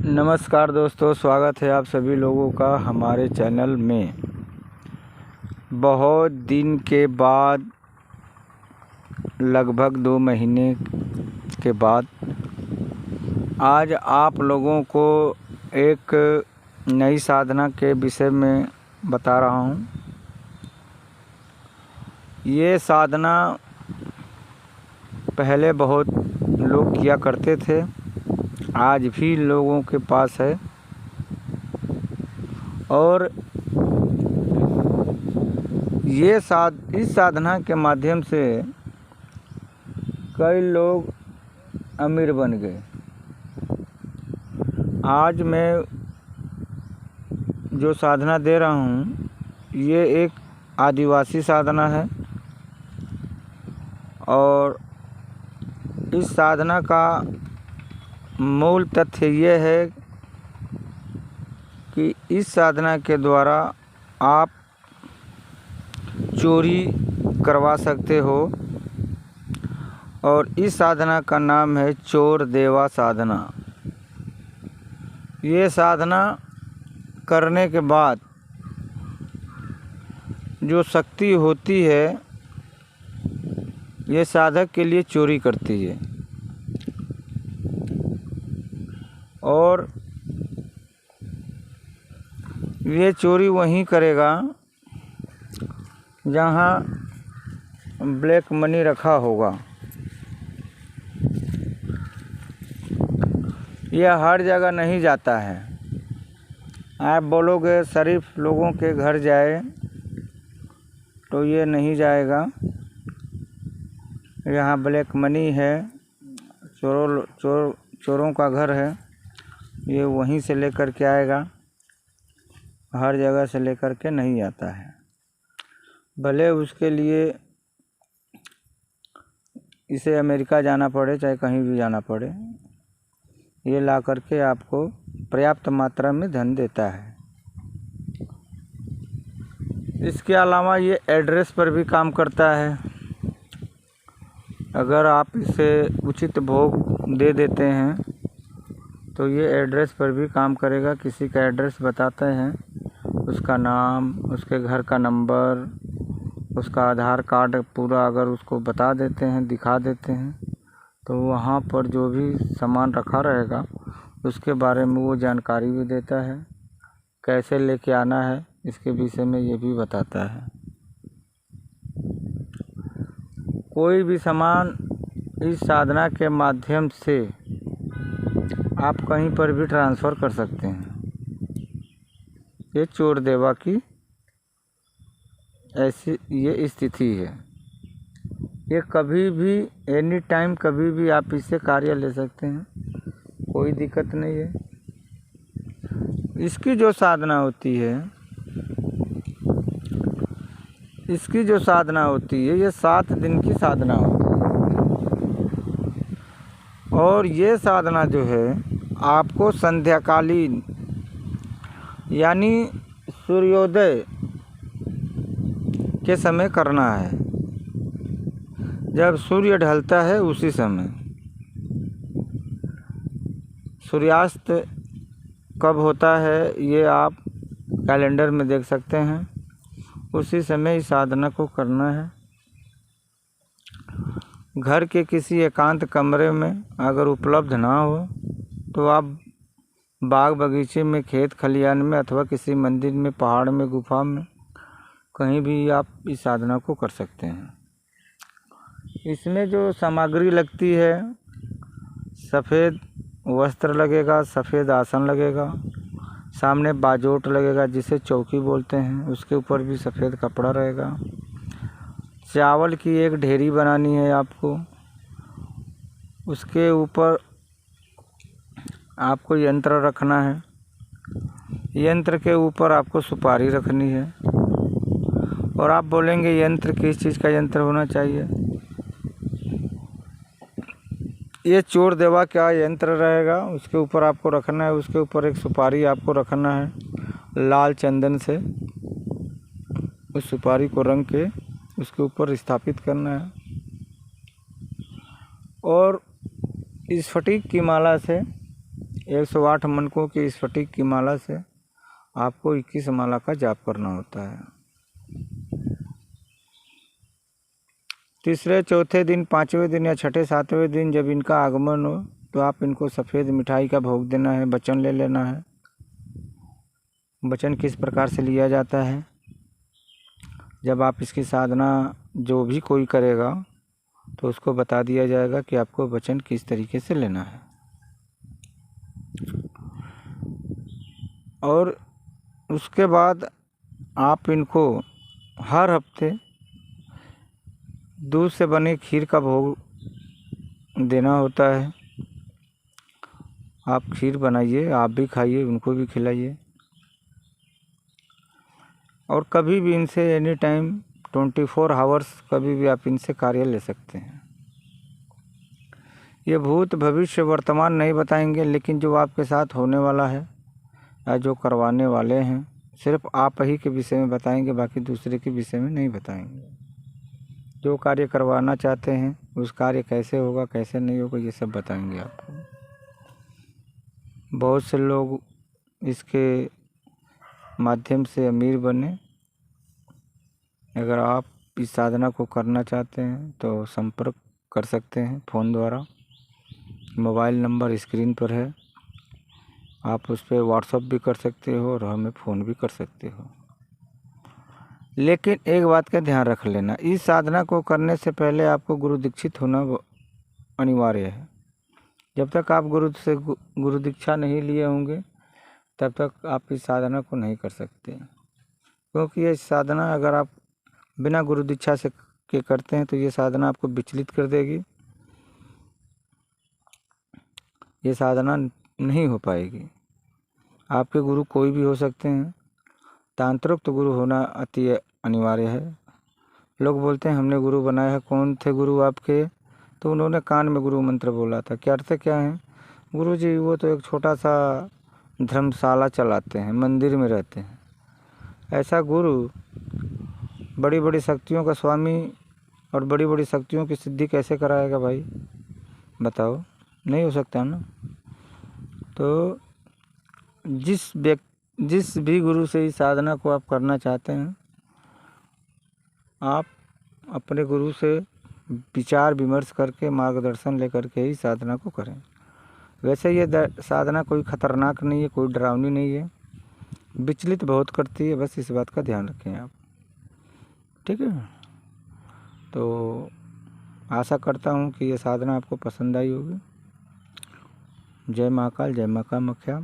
नमस्कार दोस्तों, स्वागत है आप सभी लोगों का हमारे चैनल में। बहुत दिन के बाद, लगभग 2 महीने के बाद आज आप लोगों को एक नई साधना के विषय में बता रहा हूँ। ये साधना पहले बहुत लोग किया करते थे, आज भी लोगों के पास है। और इस साधना के माध्यम से कई लोग अमीर बन गए। आज मैं जो साधना दे रहा हूँ, ये एक आदिवासी साधना है। और इस साधना का मूल तथ्य ये है कि इस साधना के द्वारा आप चोरी करवा सकते हो। और इस साधना का नाम है चोर देवा साधना। ये साधना करने के बाद जो शक्ति होती है, ये साधक के लिए चोरी करती है। और ये चोरी वहीं करेगा जहाँ ब्लैक मनी रखा होगा। यह हर जगह नहीं जाता है। आप बोलोगे शरीफ लोगों के घर जाए, तो ये नहीं जाएगा। यहाँ ब्लैक मनी है, चोरों का घर है, ये वहीं से लेकर के आएगा, हर जगह से लेकर के नहीं आता है। भले उसके लिए इसे अमेरिका जाना पड़े, चाहे कहीं भी जाना पड़े, ये ला करके आपको पर्याप्त मात्रा में धन देता है। इसके अलावा ये एड्रेस पर भी काम करता है। अगर आप इसे उचित भोग दे देते हैं तो ये एड्रेस पर भी काम करेगा। किसी का एड्रेस बताते हैं, उसका नाम, उसके घर का नंबर, उसका आधार कार्ड पूरा अगर उसको बता देते हैं, दिखा देते हैं, तो वहाँ पर जो भी सामान रखा रहेगा उसके बारे में वो जानकारी भी देता है। कैसे लेके आना है इसके विषय में ये भी बताता है। कोई भी सामान इस साधना के माध्यम से आप कहीं पर भी ट्रांसफ़र कर सकते हैं। ये चोर देवा की ऐसी ये स्थिति है। ये कभी भी, एनी टाइम, कभी भी आप इससे कार्य ले सकते हैं, कोई दिक्कत नहीं है। इसकी जो साधना होती है, ये 7 दिन की साधना होती है। और ये साधना जो है आपको संध्याकालीन, यानी सूर्योदय के समय करना है। जब सूर्य ढलता है उसी समय। सूर्यास्त कब होता है ये आप कैलेंडर में देख सकते हैं। उसी समय इस साधना को करना है। घर के किसी एकांत कमरे में अगर उपलब्ध ना हो तो आप बाग बगीचे में, खेत खलिहान में, अथवा किसी मंदिर में, पहाड़ में, गुफा में, कहीं भी आप इस साधना को कर सकते हैं। इसमें जो सामग्री लगती है, सफ़ेद वस्त्र लगेगा, सफ़ेद आसन लगेगा, सामने बाजोट लगेगा जिसे चौकी बोलते हैं, उसके ऊपर भी सफ़ेद कपड़ा रहेगा। चावल की एक ढेरी बनानी है आपको, उसके ऊपर आपको यंत्र रखना है। यंत्र के ऊपर आपको सुपारी रखनी है। और आप बोलेंगे यंत्र किस चीज़ का यंत्र होना चाहिए? ये चोर देवा का यंत्र रहेगा, उसके ऊपर आपको रखना है। उसके ऊपर एक सुपारी आपको रखना है, लाल चंदन से उस सुपारी को रंग के उसके ऊपर स्थापित करना है। और इस फटीक की माला से 108 मनकों की स्फटिक की माला से आपको 21 माला का जाप करना होता है। तीसरे चौथे दिन, पाँचवें दिन या छठे सातवें दिन जब इनका आगमन हो तो आप इनको सफ़ेद मिठाई का भोग देना है, वचन ले लेना है। वचन किस प्रकार से लिया जाता है? जब आप इसकी साधना जो भी कोई करेगा तो उसको बता दिया जाएगा कि आपको वचन किस तरीके से लेना है। और उसके बाद आप इनको हर हफ्ते दूध से बने खीर का भोग देना होता है। आप खीर बनाइए, आप भी खाइए, उनको भी खिलाइए। और कभी भी इनसे एनी टाइम 24 आवर्स कभी भी आप इनसे कार्य ले सकते हैं। ये भूत भविष्य वर्तमान नहीं बताएंगे, लेकिन जो आपके साथ होने वाला है या जो करवाने वाले हैं सिर्फ आप ही के विषय में बताएंगे, बाकी दूसरे के विषय में नहीं बताएंगे। जो कार्य करवाना चाहते हैं उस कार्य कैसे होगा कैसे नहीं होगा ये सब बताएंगे आपको। बहुत से लोग इसके माध्यम से अमीर बने। अगर आप इस साधना को करना चाहते हैं तो संपर्क कर सकते हैं फ़ोन द्वारा। मोबाइल नंबर स्क्रीन पर है, आप उस पर व्हाट्सअप भी कर सकते हो और हमें फ़ोन भी कर सकते हो। लेकिन एक बात का ध्यान रख लेना, इस साधना को करने से पहले आपको गुरु दीक्षित होना अनिवार्य है। जब तक आप गुरु दीक्षा नहीं लिए होंगे तब तक आप इस साधना को नहीं कर सकते, क्योंकि ये साधना अगर आप बिना गुरु दीक्षा से के करते हैं तो ये साधना आपको विचलित कर देगी। ये साधना नहीं हो पाएगी। आपके गुरु कोई भी हो सकते हैं, तांत्रिक गुरु होना अति अनिवार्य है। लोग बोलते हैं हमने गुरु बनाया है। कौन थे गुरु आपके? तो उन्होंने कान में गुरु मंत्र बोला था। क्या अर्थ क्या है? गुरु जी वो तो एक छोटा सा धर्मशाला चलाते हैं, मंदिर में रहते हैं। ऐसा गुरु बड़ी बड़ी शक्तियों का स्वामी और बड़ी बड़ी शक्तियों की सिद्धि कैसे कराएगा भाई? बताओ, नहीं हो सकता ना। तो जिस भी गुरु से इस साधना को आप करना चाहते हैं, आप अपने गुरु से विचार विमर्श करके मार्गदर्शन लेकर के ही साधना को करें। वैसे ये साधना कोई ख़तरनाक नहीं है, कोई डरावनी नहीं है, विचलित बहुत करती है, बस इस बात का ध्यान रखें आप। ठीक है, तो आशा करता हूँ कि ये साधना आपको पसंद आई होगी। जय महाकाल, जय माँ कामाख्या।